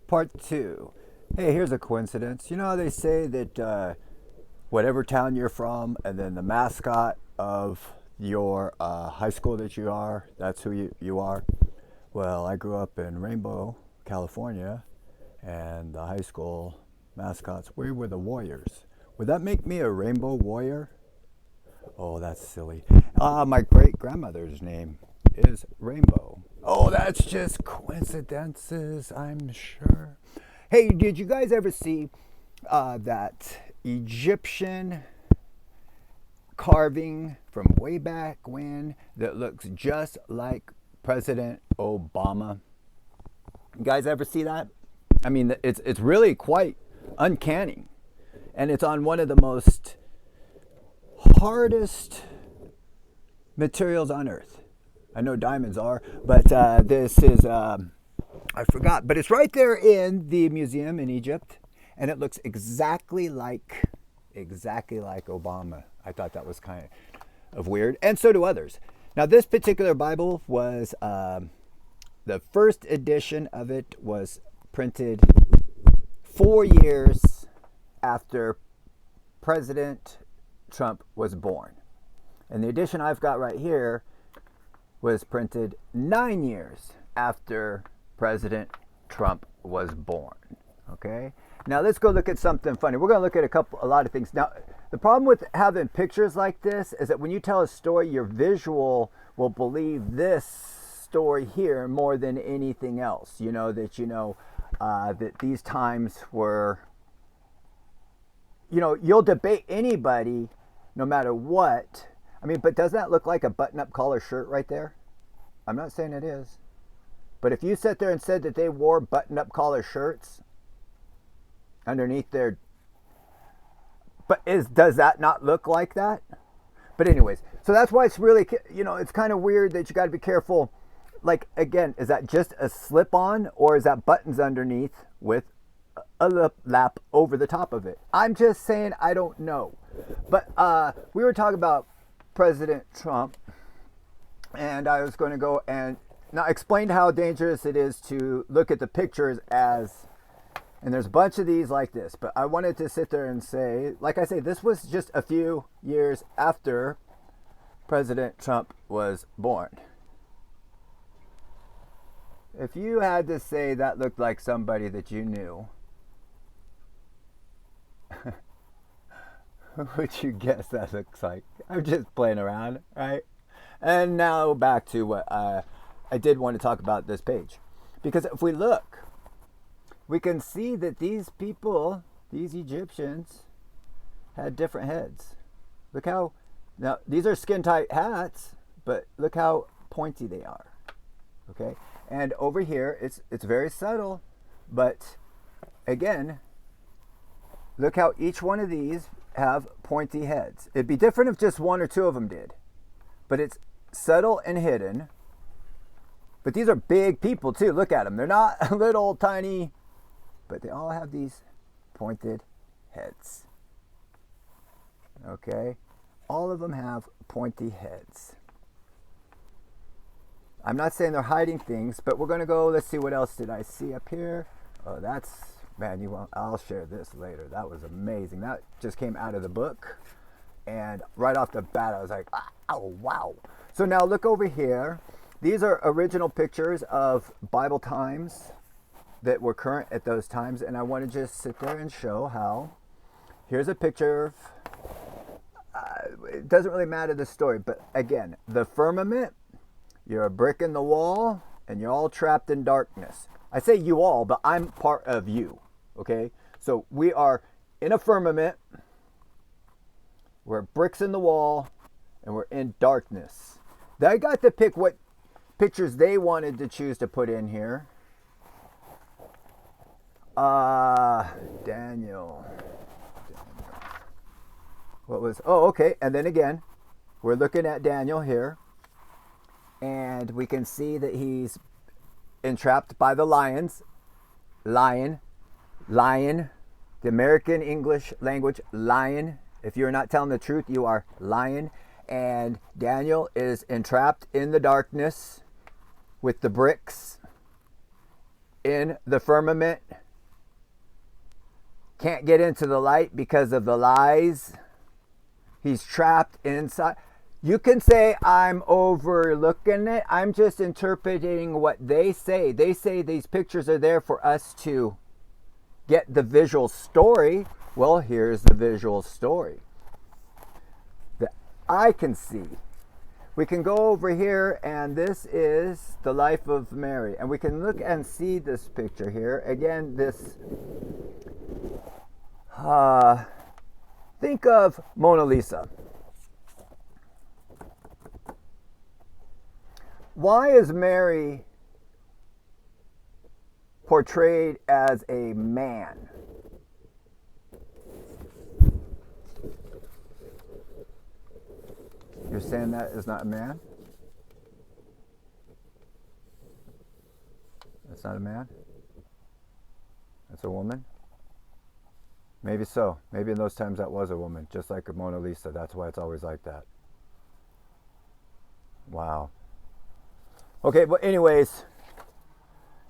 Part 2. Hey, here's a coincidence. You know how they say that whatever town you're from, and then the mascot of your high school that you are, that's who you are? Well, I grew up in Rainbow, California, and the high school mascots, we were the Warriors. Would that make me a Rainbow Warrior? Oh, that's silly. My great grandmother's name is Rainbow. Oh, that's just coincidences, I'm sure. Hey, did you guys ever see that Egyptian carving from way back when that looks just like President Obama? You guys ever see that? I mean, it's really quite uncanny, and it's on one of the most hardest materials on earth. I know diamonds are, but this is I forgot, but it's right there in the museum in Egypt, and it looks exactly like Obama. I thought that was kind of weird, and so do others. Now, this particular Bible was the first edition of it was printed 4 years after President Trump was born. And the edition I've got right here was printed 9 years after President Trump was born. Okay? Now let's go look at something funny. We're going to look at a lot of things. Now, the problem with having pictures like this is that when you tell a story, your visual will believe this story here more than anything else. That these times were, you'll debate anybody no matter what. I mean, but does that look like a button-up collar shirt right there? I'm not saying it is. But if you sat there and said that they wore button-up collar shirts underneath their... does that not look like that? But anyways, so that's why it's really, it's kind of weird that you got to be careful. Like, again, is that just a slip-on, or is that buttons underneath with a lip lap over the top of it? I'm just saying, I don't know. But we were talking about President Trump, and I was going to go and now explain how dangerous it is to look at the pictures as, and there's a bunch of these like this, but I wanted to sit there and say, like I say, this was just a few years after President Trump was born. If you had to say that looked like somebody that you knew, who would you guess that looks like? I'm just playing around, right? And now back to what I did want to talk about this page. Because if we look, we can see that these people, these Egyptians, had different heads. Look how, now these are skin tight hats, but look how pointy they are. Okay? And over here, it's very subtle, but again, look how each one of these have pointy heads. It'd be different if just one or two of them did, but it's subtle and hidden. But these are big people too. Look at them. They're not little tiny, but they all have these pointed heads. Okay? All of them have pointy heads. I'm not saying they're hiding things, but we're going to go, let's see, what else did I see up here? Oh, man, I'll share this later. That was amazing. That just came out of the book. And right off the bat, I was like, oh, wow. So now look over here. These are original pictures of Bible times that were current at those times. And I want to just sit there and show how. Here's a picture of, it doesn't really matter the story, but again, the firmament. You're a brick in the wall, and you're all trapped in darkness. I say you all, but I'm part of you, okay? So we are in a firmament, we're bricks in the wall, and we're in darkness. They got to pick what pictures they wanted to choose to put in here. Daniel. Okay, and then again, we're looking at Daniel here. And we can see that he's entrapped by the lions. Lion. The American English language, lion. If you're not telling the truth, you are lying. And Daniel is entrapped in the darkness with the bricks. in the firmament, can't get into the light because of the lies. He's trapped inside. You can say I'm overlooking it. I'm just interpreting what they say. They say these pictures are there for us to get the visual story. Well, here's the visual story that I can see. We can go over here, and this is the life of Mary. And we can look and see this picture here. Again, this, think of Mona Lisa. Why is Mary portrayed as a man? You're saying that is not a man? That's not a man? That's a woman? Maybe so. Maybe in those times that was a woman, just like a Mona Lisa. That's why it's always like that. Wow. Okay, but anyways,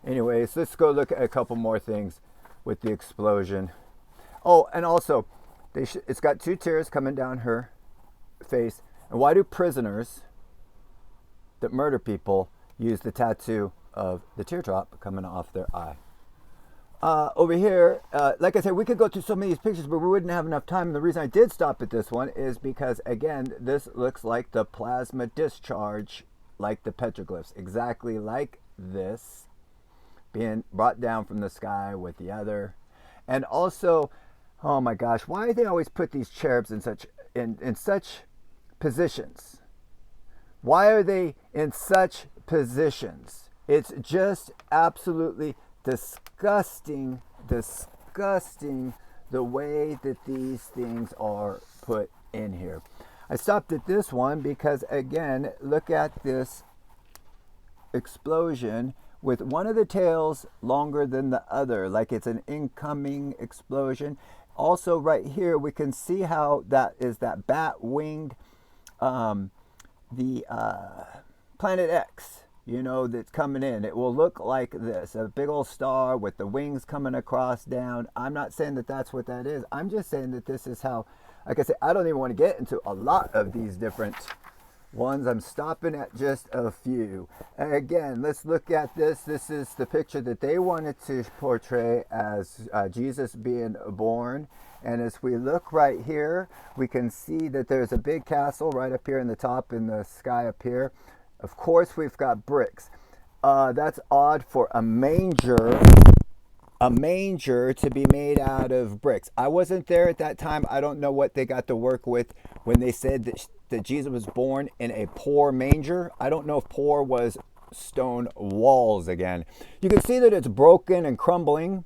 let's go look at a couple more things with the explosion. Oh, and also, it's got two tears coming down her face. And why do prisoners that murder people use the tattoo of the teardrop coming off their eye? Over here, like I said, we could go through so many of these pictures, but we wouldn't have enough time. And the reason I did stop at this one is because, again, this looks like the plasma discharge, like the petroglyphs, exactly like this, being brought down from the sky with the other. And also, oh my gosh, why do they always put these cherubs in such positions? Why are they in such positions? It's just absolutely disgusting the way that these things are put in here. I stopped at this one because, again, look at this explosion with one of the tails longer than the other, like it's an incoming explosion. Also right here we can see how that is that bat-winged Planet X, you know, that's coming in. It will look like this, a big old star with the wings coming across down. I'm not saying that that's what that is. I'm just saying that this is how, like I said, I don't even want to get into a lot of these different ones. I'm stopping at just a few. And again, let's look at this. This is the picture that they wanted to portray as Jesus being born. And as we look right here, we can see that there's a big castle right up here in the top in the sky up here. Of course, we've got bricks. That's odd for a manger to be made out of bricks. I wasn't there at that time. I don't know what they got to work with when they said that Jesus was born in a poor manger. I don't know if poor was stone walls again. You can see that it's broken and crumbling.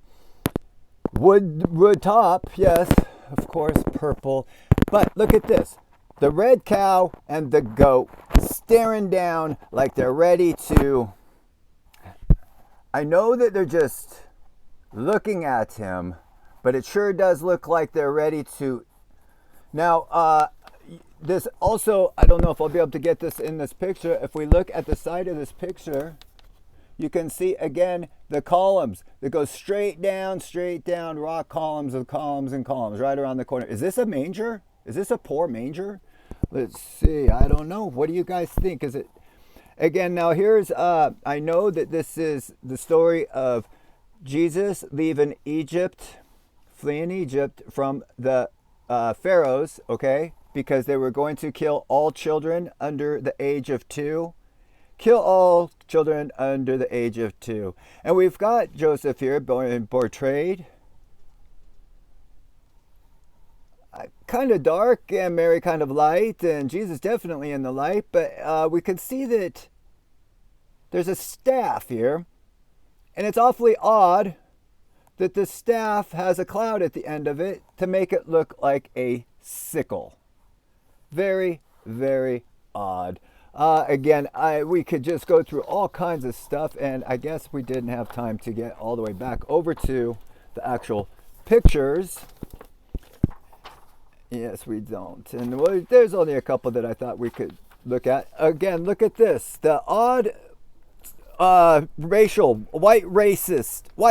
Wood top, yes, of course, purple. But look at this. The red cow and the goat staring down like they're ready to... I know that they're just looking at him, but it sure does look like they're ready to... Now, this also, I don't know if I'll be able to get this in this picture. If we look at the side of this picture, you can see again the columns that go straight down, rock columns of columns and columns right around the corner. Is this a manger? Is this a poor manger? Let's see. I don't know. What do you guys think? Is it... Again, now here's, I know that this is the story of Jesus leaving Egypt, fleeing Egypt from the pharaohs, okay? Because they were going to kill all children under the age of 2. Kill all children under the age of 2. And we've got Joseph here portrayed kind of dark and Mary kind of light, and Jesus definitely in the light, but we can see that there's a staff here, and it's awfully odd that the staff has a cloud at the end of it to make it look like a sickle. Very, very odd. Again, we could just go through all kinds of stuff, and I guess we didn't have time to get all the way back over to the actual pictures. Yes, we don't. And well, there's only a couple that I thought we could look at. Again, look at this. The odd racial, white racist, white